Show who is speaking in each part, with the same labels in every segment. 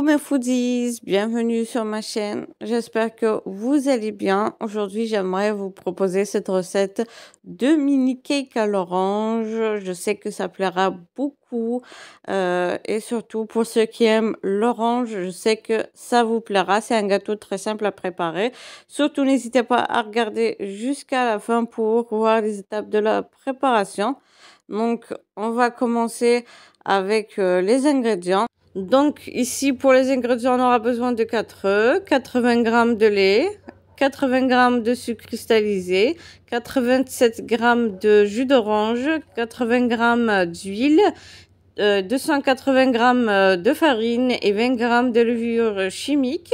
Speaker 1: mes foodies, bienvenue sur ma chaîne. J'espère que vous allez bien. Aujourd'hui, j'aimerais vous proposer cette recette de mini cake à l'orange. Je sais que ça plaira beaucoup et surtout pour ceux qui aiment l'orange, je sais que ça vous plaira. C'est un gâteau très simple à préparer. Surtout, n'hésitez pas à regarder jusqu'à la fin pour voir les étapes de la préparation. Donc, on va commencer avec les ingrédients. Donc ici pour les ingrédients, on aura besoin de 4 œufs, 80 g de lait, 80 g de sucre cristallisé, 87 g de jus d'orange, 80 g d'huile, 280 g de farine et 20 g de levure chimique.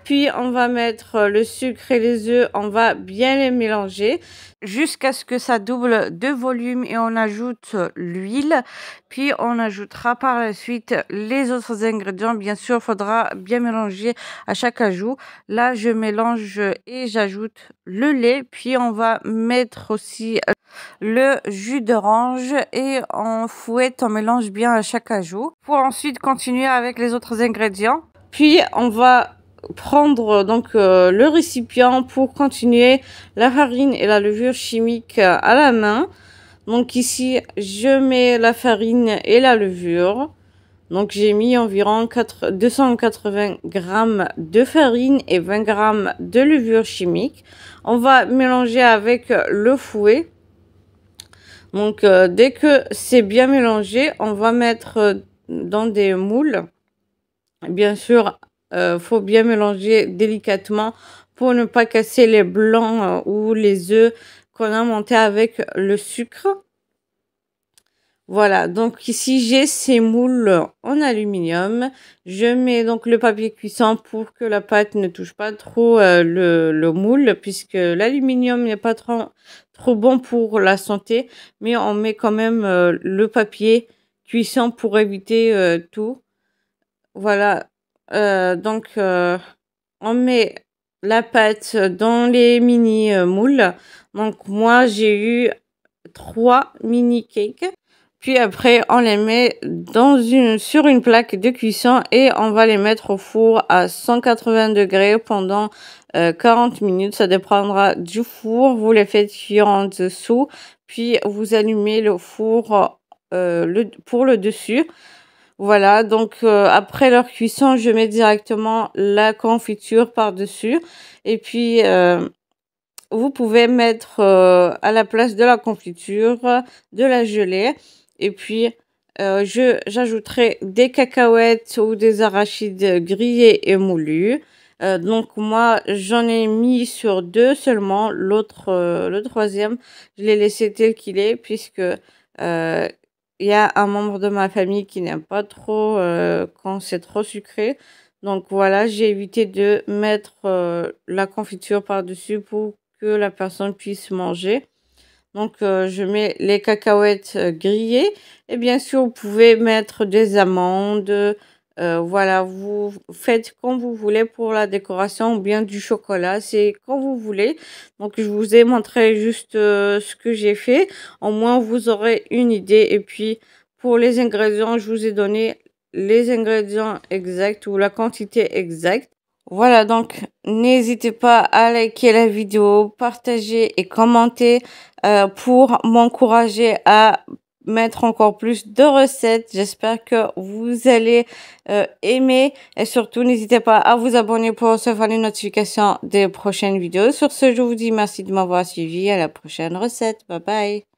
Speaker 1: Puis on va mettre le sucre et les œufs, on va bien les mélanger jusqu'à ce que ça double de volume et on ajoute l'huile. Puis on ajoutera par la suite les autres ingrédients. Bien sûr, il faudra bien mélanger à chaque ajout. Là, je mélange et j'ajoute le lait. Puis on va mettre aussi le jus d'orange et on fouette, on mélange bien à chaque ajout pour ensuite continuer avec les autres ingrédients. Puis on va prendre donc le récipient pour continuer la farine et la levure chimique à la main. Donc ici je mets la farine et la levure. Donc j'ai mis environ 280 g de farine et 20 g de levure chimique. On va mélanger avec le fouet. Donc dès que c'est bien mélangé, on va mettre dans des moules. Bien sûr, faut bien mélanger délicatement pour ne pas casser les blancs ou les œufs qu'on a montés avec le sucre. Voilà, donc ici j'ai ces moules en aluminium. Je mets donc le papier cuisson pour que la pâte ne touche pas trop le moule, puisque l'aluminium n'est pas trop bon pour la santé, mais on met quand même le papier cuisson pour éviter tout. Voilà. Donc, on met la pâte dans les mini moules. Donc, moi, j'ai eu 3 mini cakes. Puis après, on les met sur une plaque de cuisson et on va les mettre au four à 180 degrés pendant 40 minutes. Ça dépendra du four. Vous les faites cuire en dessous. Puis, vous allumez le four pour le dessus. Voilà, donc après leur cuisson, je mets directement la confiture par-dessus. Et puis, vous pouvez mettre à la place de la confiture de la gelée. Et puis, j'ajouterai des cacahuètes ou des arachides grillés et moulus. Donc moi, j'en ai mis sur 2 seulement. Le troisième, je l'ai laissé tel qu'il est puisque il y a un membre de ma famille qui n'aime pas trop quand c'est trop sucré. Donc voilà, j'ai évité de mettre la confiture par-dessus pour que la personne puisse manger. Donc je mets les cacahuètes grillées. Et bien sûr, vous pouvez mettre des amandes. Voilà, vous faites comme vous voulez pour la décoration ou bien du chocolat. C'est quand vous voulez. Donc je vous ai montré juste ce que j'ai fait. Au moins, vous aurez une idée. Et puis, pour les ingrédients, je vous ai donné les ingrédients exacts ou la quantité exacte. Voilà, donc n'hésitez pas à liker la vidéo, partager et commenter pour m'encourager à mettre encore plus de recettes. J'espère que vous allez aimer et surtout n'hésitez pas à vous abonner pour recevoir les notifications des prochaines vidéos. Sur ce, je vous dis merci de m'avoir suivi. À la prochaine recette. Bye bye.